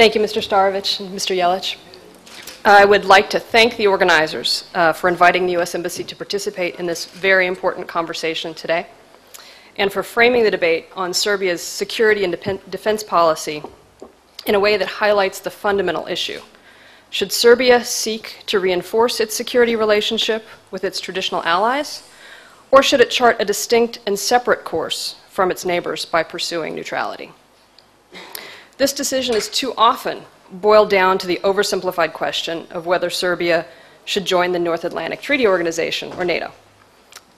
Thank you, Mr. Starovich and Mr. Yelich. I would like to thank the organizers for inviting the U.S. Embassy to participate in this very important conversation today, and for framing the debate on Serbia's security and defense policy in a way that highlights the fundamental issue. Should Serbia seek to reinforce its security relationship with its traditional allies, or should it chart a distinct and separate course from its neighbors by pursuing neutrality? This decision is too often boiled down to the oversimplified question of whether Serbia should join the North Atlantic Treaty Organization, or NATO.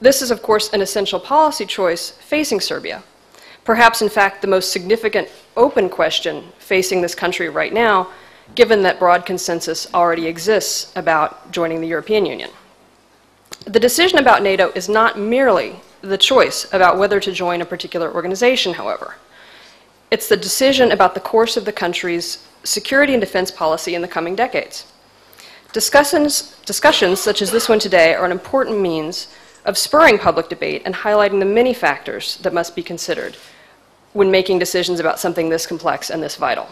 This is, of course, an essential policy choice facing Serbia, perhaps, in fact, the most significant open question facing this country right now, given that broad consensus already exists about joining the European Union. The decision about NATO is not merely the choice about whether to join a particular organization, however. It's the decision about the course of the country's security and defense policy in the coming decades. Discussions such as this one today are an important means of spurring public debate and highlighting the many factors that must be considered when making decisions about something this complex and this vital.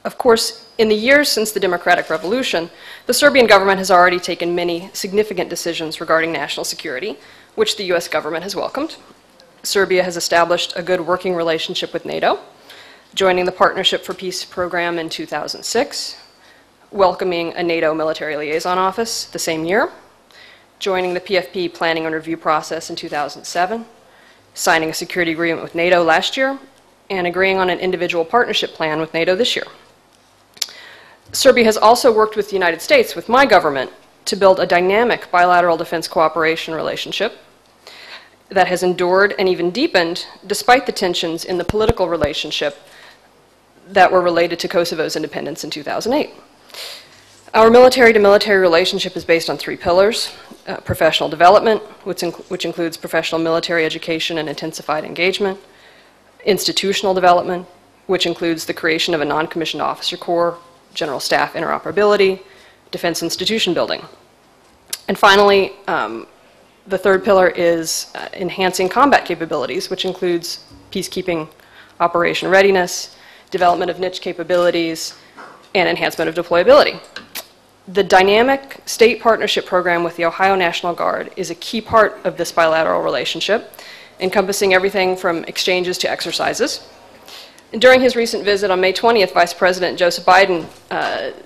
Of course, in the years since the democratic revolution, the Serbian government has already taken many significant decisions regarding national security, which the US government has welcomed. Serbia has established a good working relationship with NATO, joining the Partnership for Peace program in 2006, welcoming a NATO military liaison office the same year, joining the PFP planning and review process in 2007, signing a security agreement with NATO last year, and agreeing on an individual partnership plan with NATO this year. Serbia has also worked with the United States, with my government, to build a dynamic bilateral defense cooperation relationship that has endured and even deepened despite the tensions in the political relationship that were related to Kosovo's independence in 2008. Our military-to-military relationship is based on three pillars: professional development, which includes professional military education and intensified engagement; institutional development, which includes the creation of a non-commissioned officer corps, general staff interoperability, defense institution building. And finally, the third pillar is enhancing combat capabilities, which includes peacekeeping operation readiness, development of niche capabilities, and enhancement of deployability. The dynamic state partnership program with the Ohio National Guard is a key part of this bilateral relationship, encompassing everything from exchanges to exercises. And during his recent visit on May 20th, Vice President Joseph Biden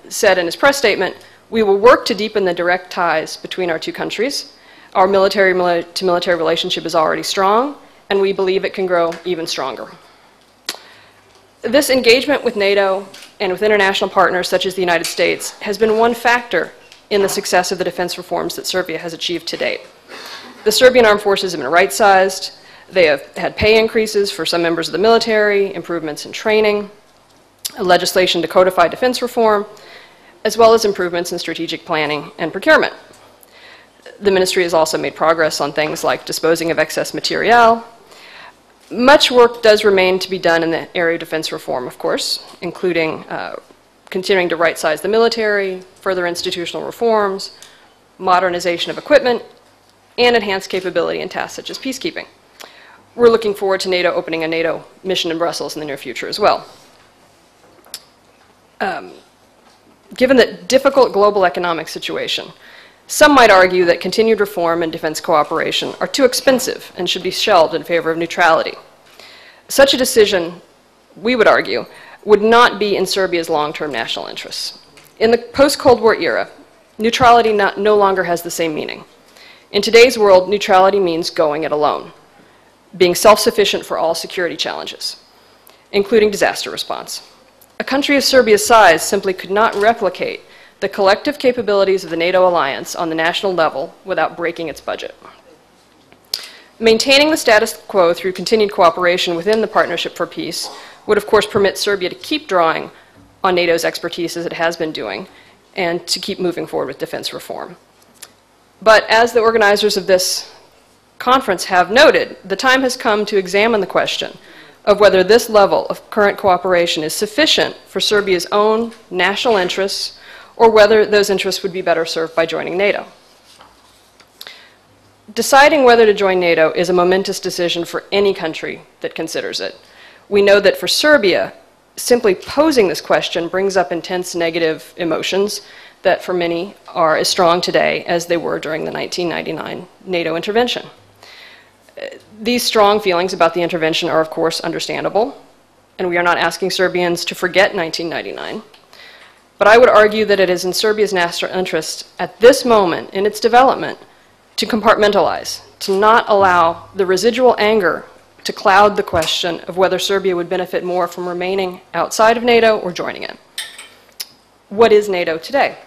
said in his press statement, "We will work to deepen the direct ties between our two countries. Our military-to-military relationship is already strong, and we believe it can grow even stronger." This engagement with NATO and with international partners such as the United States has been one factor in the success of the defense reforms that Serbia has achieved to date. The Serbian armed forces have been right-sized. They have had pay increases for some members of the military, improvements in training, legislation to codify defense reform, as well as improvements in strategic planning and procurement. The ministry has also made progress on things like disposing of excess materiel. Much work does remain to be done in the area of defense reform, of course, including continuing to right-size the military, further institutional reforms, modernization of equipment, and enhanced capability in tasks such as peacekeeping. We're looking forward to NATO opening a NATO mission in Brussels in the near future as well. Given the difficult global economic situation, some might argue that continued reform and defense cooperation are too expensive and should be shelved in favor of neutrality. Such a decision, we would argue, would not be in Serbia's long-term national interests. In the post-Cold War era, neutrality no longer has the same meaning. In today's world, neutrality means going it alone, being self-sufficient for all security challenges, including disaster response. A country of Serbia's size simply could not replicate the collective capabilities of the NATO alliance on the national level without breaking its budget. Maintaining the status quo through continued cooperation within the Partnership for Peace would, of course, permit Serbia to keep drawing on NATO's expertise as it has been doing, and to keep moving forward with defense reform. But as the organizers of this conference have noted, the time has come to examine the question of whether this level of current cooperation is sufficient for Serbia's own national interests, or whether those interests would be better served by joining NATO. Deciding whether to join NATO is a momentous decision for any country that considers it. We know that for Serbia, simply posing this question brings up intense negative emotions that for many are as strong today as they were during the 1999 NATO intervention. These strong feelings about the intervention are, of course, understandable, and we are not asking Serbians to forget 1999. But I would argue that it is in Serbia's national interest at this moment in its development to compartmentalize, to not allow the residual anger to cloud the question of whether Serbia would benefit more from remaining outside of NATO or joining it. What is NATO today?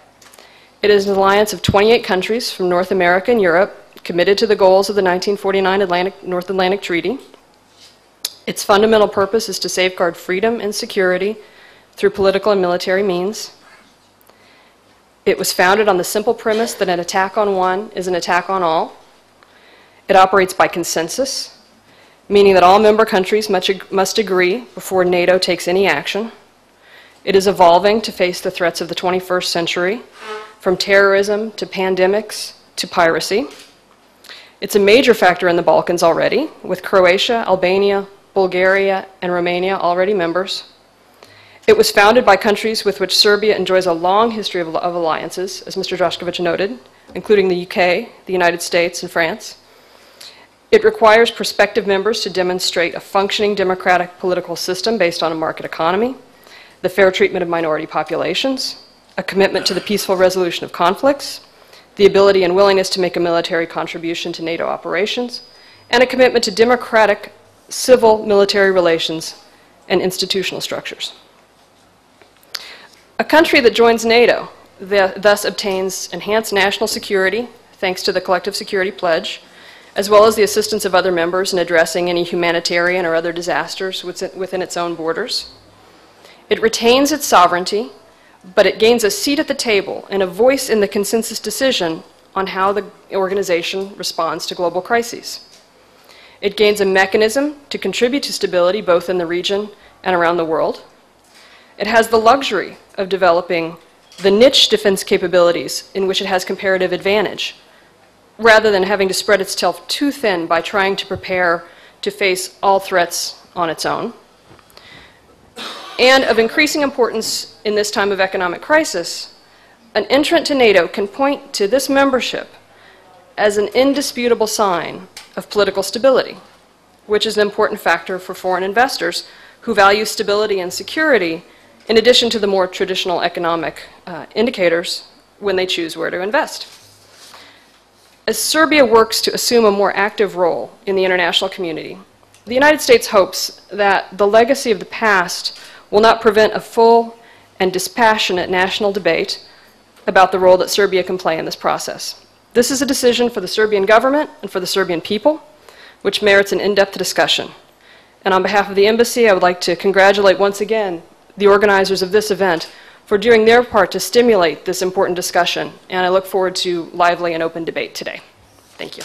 It is an alliance of 28 countries from North America and Europe committed to the goals of the 1949 North Atlantic Treaty. Its fundamental purpose is to safeguard freedom and security through political and military means. It was founded on the simple premise that an attack on one is an attack on all. It operates by consensus, meaning that all member countries must agree before NATO takes any action. It is evolving to face the threats of the 21st century, from terrorism to pandemics to piracy. It's a major factor in the Balkans already, with Croatia, Albania, Bulgaria, and Romania already members. It was founded by countries with which Serbia enjoys a long history of alliances, as Mr. Drašković noted, including the UK, the United States, and France. It requires prospective members to demonstrate a functioning democratic political system based on a market economy, the fair treatment of minority populations, a commitment to the peaceful resolution of conflicts, the ability and willingness to make a military contribution to NATO operations, and a commitment to democratic civil-military relations and institutional structures. A country that joins NATO thus obtains enhanced national security thanks to the Collective Security Pledge, as well as the assistance of other members in addressing any humanitarian or other disasters within its own borders. It retains its sovereignty, but it gains a seat at the table and a voice in the consensus decision on how the organization responds to global crises. It gains a mechanism to contribute to stability both in the region and around the world. It has the luxury of developing the niche defense capabilities in which it has comparative advantage, rather than having to spread itself too thin by trying to prepare to face all threats on its own. And of increasing importance in this time of economic crisis, an entrant to NATO can point to this membership as an indisputable sign of political stability, which is an important factor for foreign investors who value stability and security in addition to the more traditional economic indicators when they choose where to invest. As Serbia works to assume a more active role in the international community, the United States hopes that the legacy of the past will not prevent a full and dispassionate national debate about the role that Serbia can play in this process. This is a decision for the Serbian government and for the Serbian people, which merits an in-depth discussion. And on behalf of the Embassy, I would like to congratulate once again the organizers of this event for doing their part to stimulate this important discussion, and I look forward to lively and open debate today. Thank you.